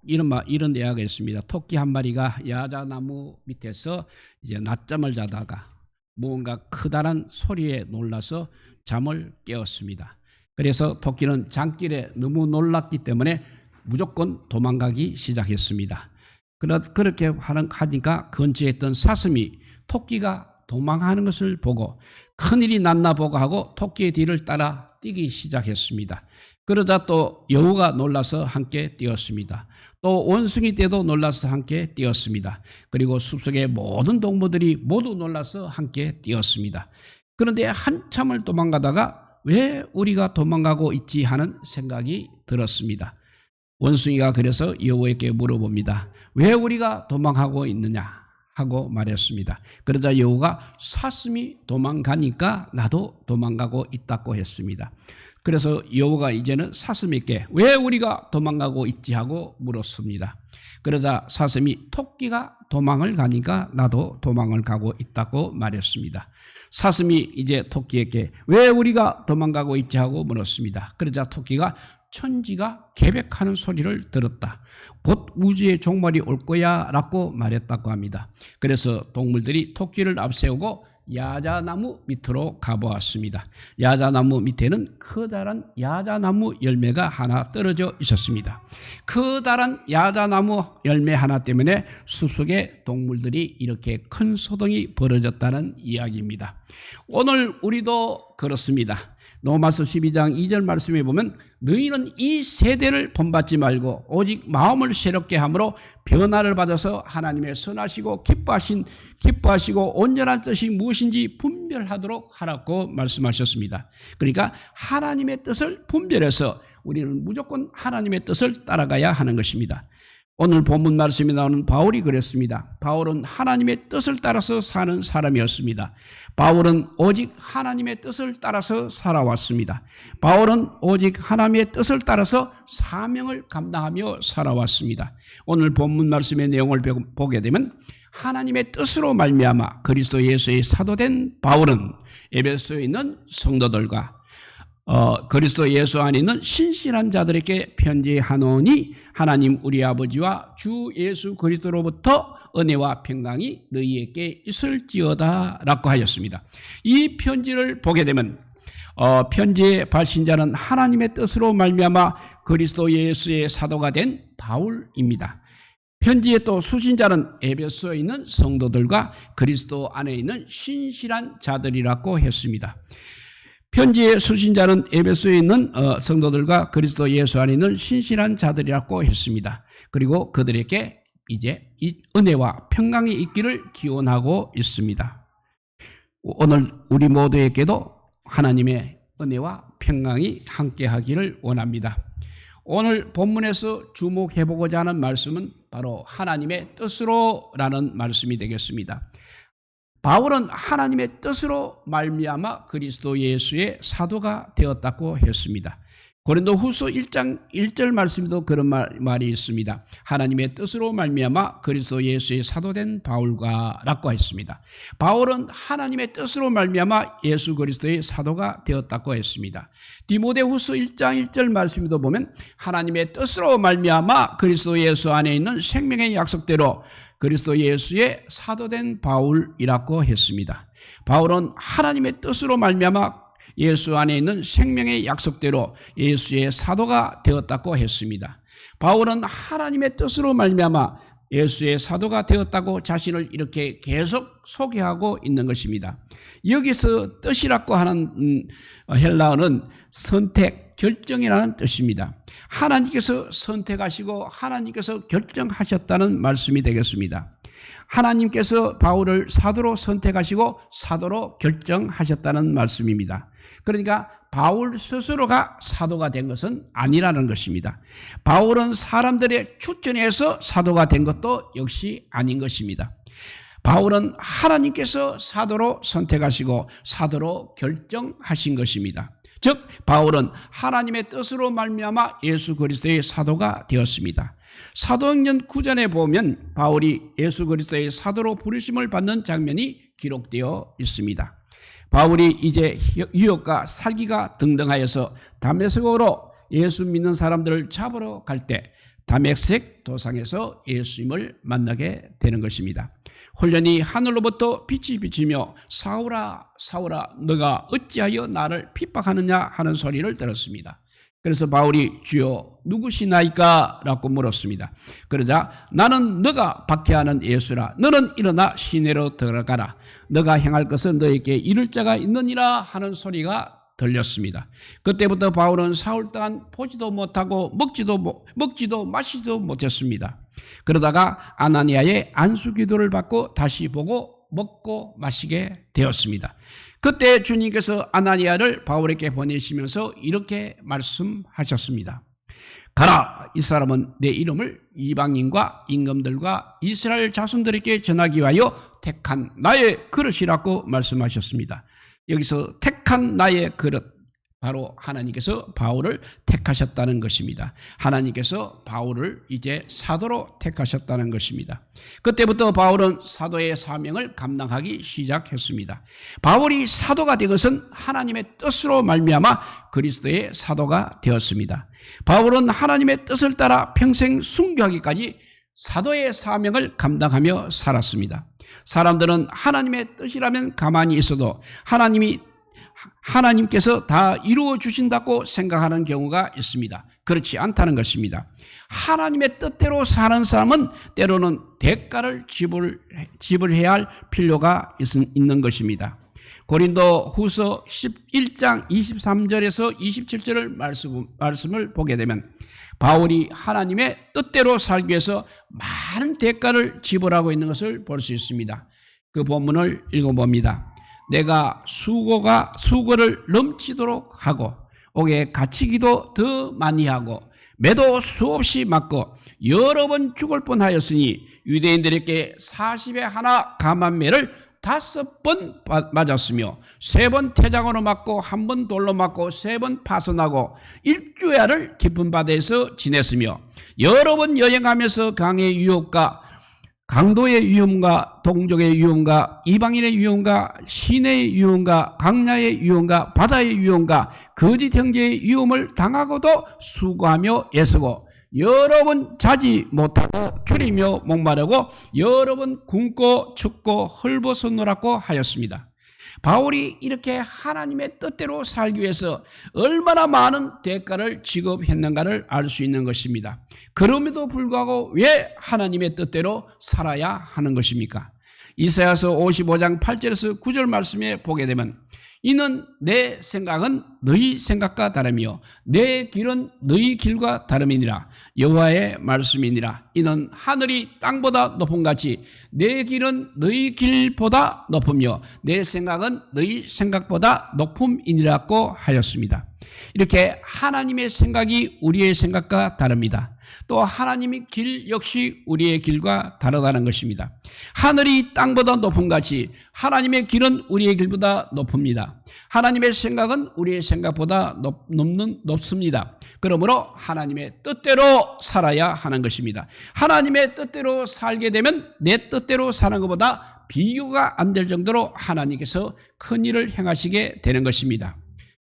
이런 이야기가 있습니다. 토끼 한 마리가 야자나무 밑에서 이제 낮잠을 자다가 무언가 커다란 소리에 놀라서 잠을 깨었습니다. 그래서 토끼는 잠길에 너무 놀랐기 때문에 무조건 도망가기 시작했습니다. 그렇게 하니까 근처에 있던 사슴이 토끼가 도망하는 것을 보고 큰일이 났나 보고 하고 토끼의 뒤를 따라 뛰기 시작했습니다. 그러자 또 여우가 놀라서 함께 뛰었습니다. 또 원숭이 떼도 놀라서 함께 뛰었습니다. 그리고 숲속의 모든 동물들이 모두 놀라서 함께 뛰었습니다. 그런데 한참을 도망가다가 왜 우리가 도망가고 있지 하는 생각이 들었습니다. 원숭이가 그래서 여우에게 물어봅니다. 왜 우리가 도망하고 있느냐 하고 말했습니다. 그러자 여우가 사슴이 도망가니까 나도 도망가고 있다고 했습니다. 그래서 여우가 이제는 사슴에게 왜 우리가 도망가고 있지 하고 물었습니다. 그러자 사슴이 토끼가 도망을 가니까 나도 도망을 가고 있다고 말했습니다. 사슴이 이제 토끼에게 왜 우리가 도망가고 있지 하고 물었습니다. 그러자 토끼가 천지가 계백하는 소리를 들었다. 곧 우주의 종말이 올 거야 라고 말했다고 합니다. 그래서 동물들이 토끼를 앞세우고 야자나무 밑으로 가보았습니다. 야자나무 밑에는 커다란 야자나무 열매가 하나 떨어져 있었습니다. 커다란 야자나무 열매 하나 때문에 숲속의 동물들이 이렇게 큰 소동이 벌어졌다는 이야기입니다. 오늘 우리도 그렇습니다. 로마서 12장 2절 말씀에 보면 너희는 이 세대를 본받지 말고 오직 마음을 새롭게 함으로 변화를 받아서 하나님의 선하시고 기뻐하시고 온전한 뜻이 무엇인지 분별하도록 하라고 말씀하셨습니다. 그러니까 하나님의 뜻을 분별해서 우리는 무조건 하나님의 뜻을 따라가야 하는 것입니다. 오늘 본문 말씀에 나오는 바울이 그랬습니다. 바울은 하나님의 뜻을 따라서 사는 사람이었습니다. 바울은 오직 하나님의 뜻을 따라서 살아왔습니다. 바울은 오직 하나님의 뜻을 따라서 사명을 감당하며 살아왔습니다. 오늘 본문 말씀의 내용을 보게 되면 하나님의 뜻으로 말미암아 그리스도 예수의 사도된 바울은 에베소에 있는 성도들과 그리스도 예수 안에 있는 신실한 자들에게 편지하노니 하나님 우리 아버지와 주 예수 그리스도로부터 은혜와 평강이 너희에게 있을지어다 라고 하였습니다. 이 편지를 보게 되면 편지의 발신자는 하나님의 뜻으로 말미암아 그리스도 예수의 사도가 된 바울입니다. 편지의 또 수신자는 에베소에 있는 성도들과 그리스도 안에 있는 신실한 자들이라고 했습니다. 편지의 수신자는 에베소에 있는 성도들과 그리스도 예수 안에 있는 신실한 자들이라고 했습니다. 그리고 그들에게 이제 이 은혜와 평강이 있기를 기원하고 있습니다. 오늘 우리 모두에게도 하나님의 은혜와 평강이 함께하기를 원합니다. 오늘 본문에서 주목해보고자 하는 말씀은 바로 하나님의 뜻으로라는 말씀이 되겠습니다. 바울은 하나님의 뜻으로 말미암아 그리스도 예수의 사도가 되었다고 했습니다. 고린도후서 1장 1절 말씀에도 그런 말이 있습니다. 하나님의 뜻으로 말미암아 그리스도 예수의 사도된 바울과 라고 했습니다. 바울은 하나님의 뜻으로 말미암아 예수 그리스도의 사도가 되었다고 했습니다. 디모데후서 1장 1절 말씀에도 보면 하나님의 뜻으로 말미암아 그리스도 예수 안에 있는 생명의 약속대로 그리스도 예수의 사도된 바울이라고 했습니다. 바울은 하나님의 뜻으로 말미암아 예수 안에 있는 생명의 약속대로 예수의 사도가 되었다고 했습니다. 바울은 하나님의 뜻으로 말미암아 예수의 사도가 되었다고 자신을 이렇게 계속 소개하고 있는 것입니다. 여기서 뜻이라고 하는 헬라어는 선택, 결정이라는 뜻입니다. 하나님께서 선택하시고 하나님께서 결정하셨다는 말씀이 되겠습니다. 하나님께서 바울을 사도로 선택하시고 사도로 결정하셨다는 말씀입니다. 그러니까 바울 스스로가 사도가 된 것은 아니라는 것입니다. 바울은 사람들의 추천에서 사도가 된 것도 역시 아닌 것입니다. 바울은 하나님께서 사도로 선택하시고 사도로 결정하신 것입니다. 즉 바울은 하나님의 뜻으로 말미암아 예수 그리스도의 사도가 되었습니다. 사도행전 9장에 보면 바울이 예수 그리스도의 사도로 부르심을 받는 장면이 기록되어 있습니다. 바울이 이제 유혹과 살기가 등등하여서 다메섹으로 예수 믿는 사람들을 잡으러 갈 때 다메섹 도상에서 예수님을 만나게 되는 것입니다. 훈련이 하늘로부터 빛이 비치며 사울아 사울아 너가 어찌하여 나를 핍박하느냐 하는 소리를 들었습니다. 그래서 바울이 주여 누구시나이까? 라고 물었습니다. 그러자 나는 너가 박해하는 예수라. 너는 일어나 시내로 들어가라. 너가 행할 것은 너에게 이를 자가 있느니라 하는 소리가 들렸습니다. 그때부터 바울은 사울 동안 보지도 못하고 먹지도 마시지도 못했습니다. 그러다가 아나니아의 안수 기도를 받고 다시 보고 먹고 마시게 되었습니다. 그때 주님께서 아나니아를 바울에게 보내시면서 이렇게 말씀하셨습니다. 가라, 이 사람은 내 이름을 이방인과 임금들과 이스라엘 자손들에게 전하기 위하여 택한 나의 그릇이라고 말씀하셨습니다. 여기서 택한 나의 그릇, 바로 하나님께서 바울을 택하셨다는 것입니다. 하나님께서 바울을 이제 사도로 택하셨다는 것입니다. 그때부터 바울은 사도의 사명을 감당하기 시작했습니다. 바울이 사도가 된 것은 하나님의 뜻으로 말미암아 그리스도의 사도가 되었습니다. 바울은 하나님의 뜻을 따라 평생 순교하기까지 사도의 사명을 감당하며 살았습니다. 사람들은 하나님의 뜻이라면 가만히 있어도 하나님께서 다 이루어 주신다고 생각하는 경우가 있습니다. 그렇지 않다는 것입니다. 하나님의 뜻대로 사는 사람은 때로는 대가를 지불해야 할 필요가 있는 것입니다. 고린도 후서 11장 23절에서 27절을 말씀을 보게 되면 바울이 하나님의 뜻대로 살기 위해서 많은 대가를 지불하고 있는 것을 볼 수 있습니다. 그 본문을 읽어봅니다. 내가 수고를 넘치도록 하고 옥에 갇히기도 더 많이 하고 매도 수없이 맞고 여러 번 죽을 뻔하였으니 유대인들에게 40에 하나 감한매를 5번 맞았으며 3번 태장으로 맞고 1번 돌로 맞고 3번 파손하고 일주야를 깊은 바다에서 지냈으며 여러 번 여행하면서 강의 유혹과 강도의 위험과 동족의 위험과 이방인의 위험과 시내의 위험과 강야의 위험과 바다의 위험과 거짓 형제의 위험을 당하고도 수고하며 애쓰고 여러 번 자지 못하고 줄이며 목마르고 여러 번 굶고 춥고 헐벗어 놀았고 하였습니다. 바울이 이렇게 하나님의 뜻대로 살기 위해서 얼마나 많은 대가를 지급했는가를 알 수 있는 것입니다. 그럼에도 불구하고 왜 하나님의 뜻대로 살아야 하는 것입니까? 이사야서 55장 8절에서 9절 말씀에 보게 되면 이는 내 생각은 너희 생각과 다르며 내 길은 너희 길과 다름이니라. 여호와의 말씀이니라. 이는 하늘이 땅보다 높은 같이 내 길은 너희 길보다 높으며 내 생각은 너희 생각보다 높음이니라고 하였습니다. 이렇게 하나님의 생각이 우리의 생각과 다릅니다. 또 하나님의 길 역시 우리의 길과 다르다는 것입니다. 하늘이 땅보다 높은 같이 하나님의 길은 우리의 길보다 높습니다. 하나님의 생각은 우리의 생각보다 높습니다. 그러므로 하나님의 뜻대로 살아야 하는 것입니다. 하나님의 뜻대로 살게 되면 내 뜻대로 사는 것보다 비교가 안 될 정도로 하나님께서 큰 일을 행하시게 되는 것입니다.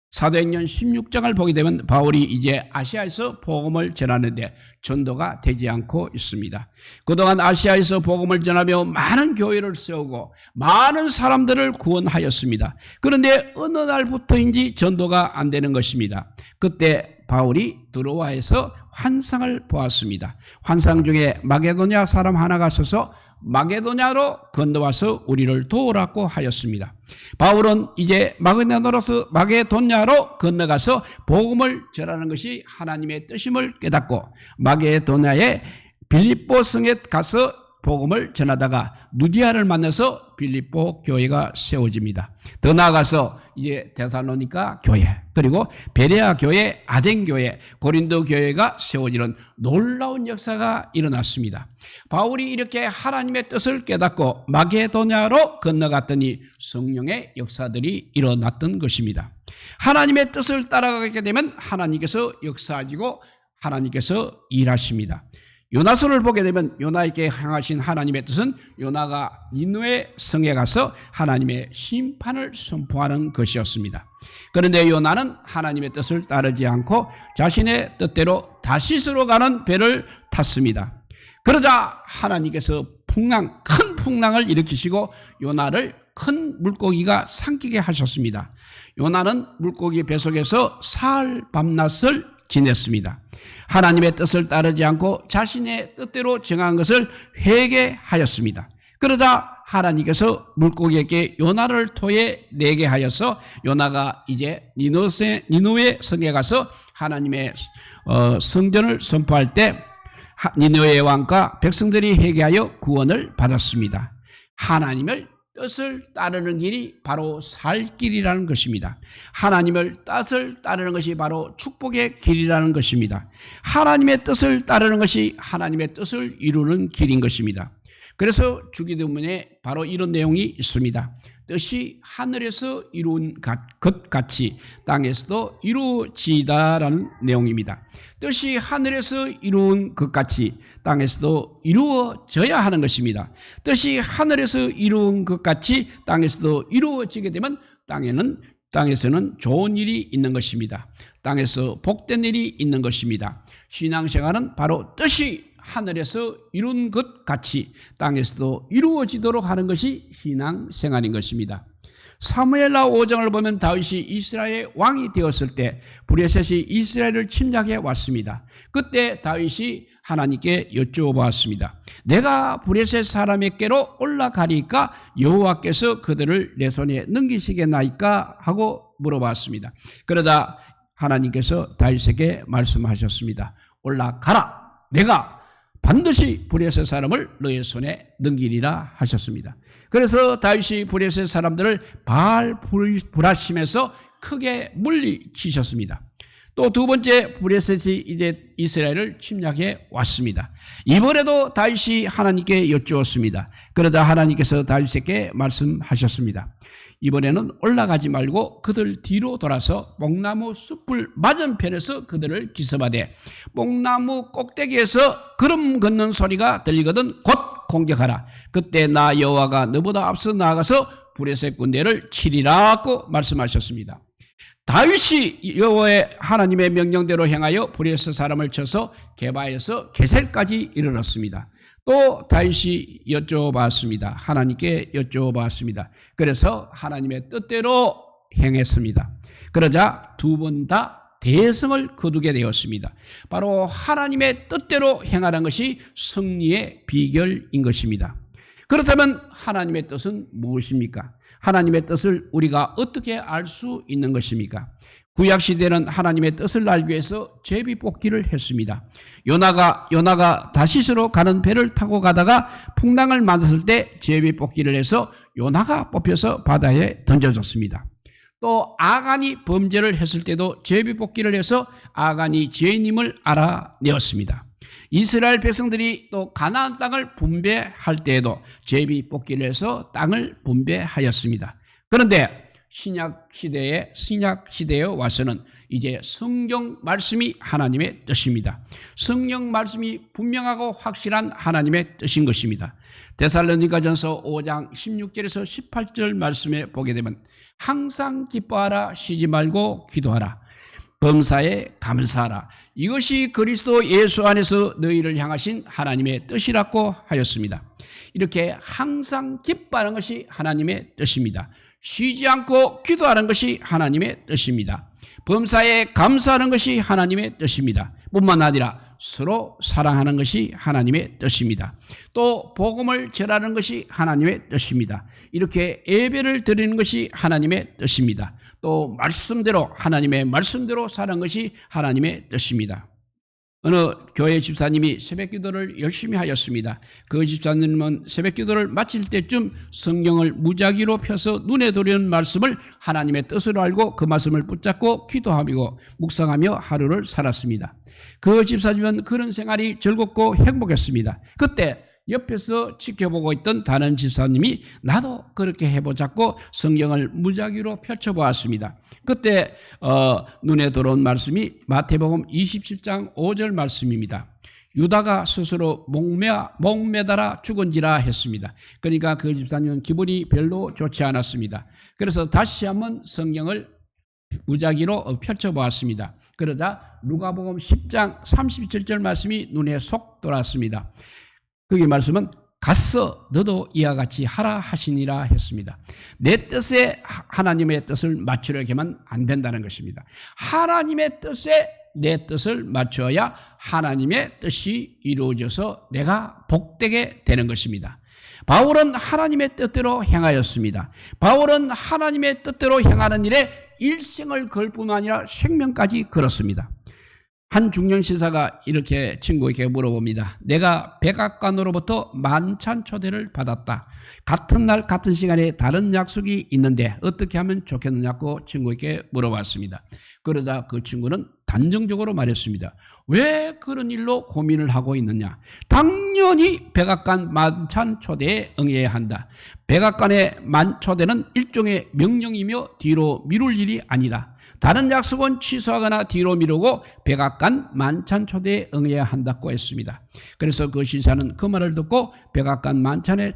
사도행전 16장을 보게 되면 바울이 이제 아시아에서 복음을 전하는데 전도가 되지 않고 있습니다. 그동안 아시아에서 복음을 전하며 많은 교회를 세우고 많은 사람들을 구원하였습니다. 그런데 어느 날부터인지 전도가 안 되는 것입니다. 그때 바울이 드로아에서 환상을 보았습니다. 환상 중에 마게도냐 사람 하나가 서서 마게도냐로 건너와서 우리를 도우라고 하였습니다. 바울은 이제 마게도냐로 건너가서 복음을 전하는 것이 하나님의 뜻임을 깨닫고 마게도냐의 빌립보 성에 가서 복음을 전하다가 누디아를 만나서 빌립보 교회가 세워집니다. 더 나아가서 이제 데살로니가 교회, 그리고 베레아 교회, 아덴 교회, 고린도 교회가 세워지는 놀라운 역사가 일어났습니다. 바울이 이렇게 하나님의 뜻을 깨닫고 마게도냐로 건너갔더니 성령의 역사들이 일어났던 것입니다. 하나님의 뜻을 따라가게 되면 하나님께서 역사하시고 하나님께서 일하십니다. 요나서를 보게 되면 요나에게 향하신 하나님의 뜻은 요나가 니느웨 성에 가서 하나님의 심판을 선포하는 것이었습니다. 그런데 요나는 하나님의 뜻을 따르지 않고 자신의 뜻대로 다시스로 가는 배를 탔습니다. 그러자 하나님께서 큰 풍랑을 일으키시고 요나를 큰 물고기가 삼키게 하셨습니다. 요나는 물고기 뱃속에서 사흘 밤낮을 지냈습니다. 하나님의 뜻을 따르지 않고 자신의 뜻대로 정한 것을 회개하였습니다. 그러자 하나님께서 물고기에게 요나를 토해 내게 하여서 요나가 이제 니느웨 성에 가서 하나님의 성전을 선포할 때 니느웨 왕과 백성들이 회개하여 구원을 받았습니다. 하나님을 뜻을 따르는 길이 바로 살 길이라는 것입니다. 하나님의 뜻을 따르는 것이 바로 축복의 길이라는 것입니다. 하나님의 뜻을 따르는 것이 하나님의 뜻을 이루는 길인 것입니다. 그래서 주기도문에 바로 이런 내용이 있습니다. 뜻이 하늘에서 이루어진 것 같이 땅에서도 이루어지다라는 내용입니다. 뜻이 하늘에서 이루어진 것 같이 땅에서도 이루어져야 하는 것입니다. 뜻이 하늘에서 이루어진 것 같이 땅에서도 이루어지게 되면 땅에서는 좋은 일이 있는 것입니다. 땅에서 복된 일이 있는 것입니다. 신앙생활은 바로 뜻이 하늘에서 이룬 것 같이 땅에서도 이루어지도록 하는 것이 신앙생활인 것입니다. 사무엘하 5장을 보면 다윗이 이스라엘 왕이 되었을 때 브레셋이 이스라엘을 침략해 왔습니다. 그때 다윗이 하나님께 여쭈어보았습니다. 내가 브레셋 사람에게로 올라가리까 여호와께서 그들을 내 손에 넘기시겠나이까 하고 물어봤습니다. 그러다 하나님께서 다윗에게 말씀하셨습니다. 올라가라. 내가 반드시 브레셋 사람을 너의 손에 넘기리라 하셨습니다. 그래서 다윗이 브레셋 사람들을 바알 브라심에서 크게 물리치셨습니다. 또 두 번째 브레셋이 이제 이스라엘을 침략해 왔습니다. 이번에도 다윗이 하나님께 여쭈었습니다. 그러자 하나님께서 다윗에게 말씀하셨습니다. 이번에는 올라가지 말고 그들 뒤로 돌아서 뽕나무 숲을 맞은편에서 그들을 기습하되 뽕나무 꼭대기에서 걸음 걷는 소리가 들리거든 곧 공격하라. 그때 나 여호와가 너보다 앞서 나아가서 브레셋 군대를 치리라고 말씀하셨습니다. 다윗이 여호와의 하나님의 명령대로 행하여 브레셋 사람을 쳐서 게바에서 게셀까지 이르렀습니다. 또 다윗이 여쭤봤습니다. 하나님께 여쭤봤습니다. 그래서 하나님의 뜻대로 행했습니다. 그러자 두 번 다 대성을 거두게 되었습니다. 바로 하나님의 뜻대로 행하는 것이 승리의 비결인 것입니다. 그렇다면 하나님의 뜻은 무엇입니까? 하나님의 뜻을 우리가 어떻게 알 수 있는 것입니까? 구약시대는 하나님의 뜻을 알기 위해서 제비뽑기를 했습니다. 요나가 다시스로 가는 배를 타고 가다가 풍랑을 맞았을 때 제비뽑기를 해서 요나가 뽑혀서 바다에 던져졌습니다. 또 아간이 범죄를 했을 때도 제비뽑기를 해서 아간이 죄인임을 알아내었습니다. 이스라엘 백성들이 또 가나안 땅을 분배할 때에도 제비뽑기를 해서 땅을 분배하였습니다. 그런데 신약 시대에 와서는 이제 성경 말씀이 하나님의 뜻입니다. 성경 말씀이 분명하고 확실한 하나님의 뜻인 것입니다. 데살로니가전서 5장 16절에서 18절 말씀에 보게 되면 항상 기뻐하라, 쉬지 말고 기도하라, 범사에 감사하라. 이것이 그리스도 예수 안에서 너희를 향하신 하나님의 뜻이라고 하였습니다. 이렇게 항상 기뻐하는 것이 하나님의 뜻입니다. 쉬지 않고 기도하는 것이 하나님의 뜻입니다. 범사에 감사하는 것이 하나님의 뜻입니다. 뿐만 아니라 서로 사랑하는 것이 하나님의 뜻입니다. 또 복음을 전하는 것이 하나님의 뜻입니다. 이렇게 예배를 드리는 것이 하나님의 뜻입니다. 또 말씀대로 하나님의 말씀대로 사는 것이 하나님의 뜻입니다. 어느 교회 집사님이 새벽기도를 열심히 하였습니다. 그 집사님은 새벽기도를 마칠 때쯤 성경을 무작위로 펴서 눈에 들어오는 말씀을 하나님의 뜻으로 알고 그 말씀을 붙잡고 기도하며 묵상하며 하루를 살았습니다. 그 집사님은 그런 생활이 즐겁고 행복했습니다. 그때 옆에서 지켜보고 있던 다른 집사님이 나도 그렇게 해보자고 성경을 무작위로 펼쳐보았습니다. 그때 눈에 들어온 말씀이 마태복음 27장 5절 말씀입니다. 유다가 스스로 목매달아 죽은지라 했습니다. 그러니까 그 집사님은 기분이 별로 좋지 않았습니다. 그래서 다시 한번 성경을 무작위로 펼쳐보았습니다. 그러자 누가복음 10장 37절 말씀이 눈에 쏙 들어왔습니다. 거기 말씀은 갔어 너도 이와 같이 하라 하시니라 했습니다. 내 뜻에 하나님의 뜻을 맞추려고 하면 안 된다는 것입니다. 하나님의 뜻에 내 뜻을 맞춰야 하나님의 뜻이 이루어져서 내가 복되게 되는 것입니다. 바울은 하나님의 뜻대로 행하였습니다. 바울은 하나님의 뜻대로 행하는 일에 일생을 걸 뿐만 아니라 생명까지 걸었습니다. 한 중년신사가 이렇게 친구에게 물어봅니다. 내가 백악관으로부터 만찬 초대를 받았다. 같은 날 같은 시간에 다른 약속이 있는데 어떻게 하면 좋겠느냐고 친구에게 물어봤습니다. 그러자 그 친구는 단정적으로 말했습니다. 왜 그런 일로 고민을 하고 있느냐? 당연히 백악관 만찬 초대에 응해야 한다. 백악관의 초대는 일종의 명령이며 뒤로 미룰 일이 아니다. 다른 약속은 취소하거나 뒤로 미루고 백악관 만찬 초대에 응해야 한다고 했습니다. 그래서 그 신사는 그 말을 듣고 백악관 만찬에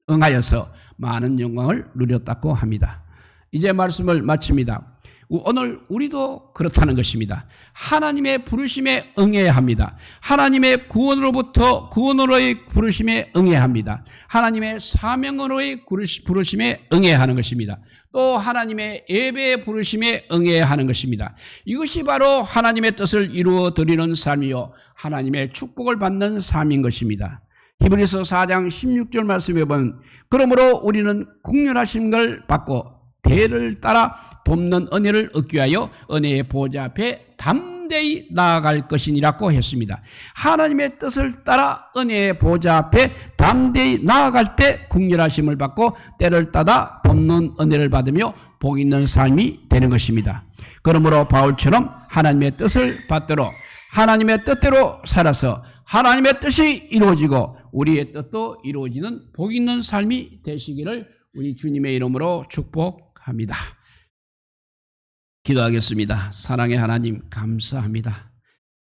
응하여서 많은 영광을 누렸다고 합니다. 이제 말씀을 마칩니다. 오늘 우리도 그렇다는 것입니다. 하나님의 부르심에 응해야 합니다. 하나님의 구원으로의 부르심에 응해야 합니다. 하나님의 사명으로의 부르심에 응해야 하는 것입니다. 또 하나님의 예배의 부르심에 응해야 하는 것입니다. 이것이 바로 하나님의 뜻을 이루어 드리는 삶이요 하나님의 축복을 받는 삶인 것입니다. 히브리서 4장 16절 말씀에 보면 그러므로 우리는 국률하신 걸 받고 대를 따라 돕는 은혜를 얻기 위하여 은혜의 보좌 앞에 담대히 나아갈 것이니라고 했습니다. 하나님의 뜻을 따라 은혜의 보좌 앞에 담대히 나아갈 때 국률하심을 받고 때를 따라 돕는 은혜를 받으며 복 있는 삶이 되는 것입니다. 그러므로 바울처럼 하나님의 뜻을 받도록 하나님의 뜻대로 살아서 하나님의 뜻이 이루어지고 우리의 뜻도 이루어지는 복 있는 삶이 되시기를 우리 주님의 이름으로 축복합니다. 기도하겠습니다. 사랑의 하나님 감사합니다.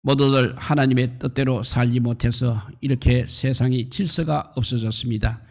모두들 하나님의 뜻대로 살지 못해서 이렇게 세상이 질서가 없어졌습니다.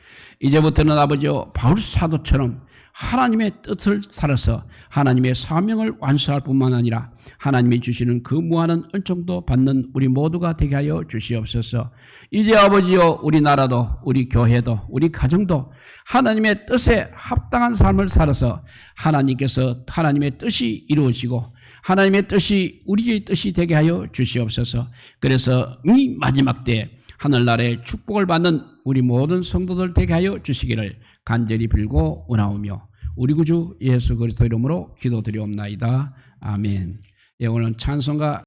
이제부터는 아버지여 바울 사도처럼 하나님의 뜻을 살아서 하나님의 사명을 완수할 뿐만 아니라 하나님이 주시는 그 무한한 은총도 받는 우리 모두가 되게 하여 주시옵소서. 이제 아버지여 우리 나라도 우리 교회도 우리 가정도 하나님의 뜻에 합당한 삶을 살아서 하나님께서 하나님의 뜻이 이루어지고 하나님의 뜻이 우리의 뜻이 되게 하여 주시옵소서. 그래서 이 마지막 때에 하늘나라의 축복을 받는 우리 모든 성도들 되게 하여 주시기를 간절히 빌고 원하오며 우리 구주 예수 그리스도 이름으로 기도드리옵나이다. 아멘. 예, 오늘 찬송가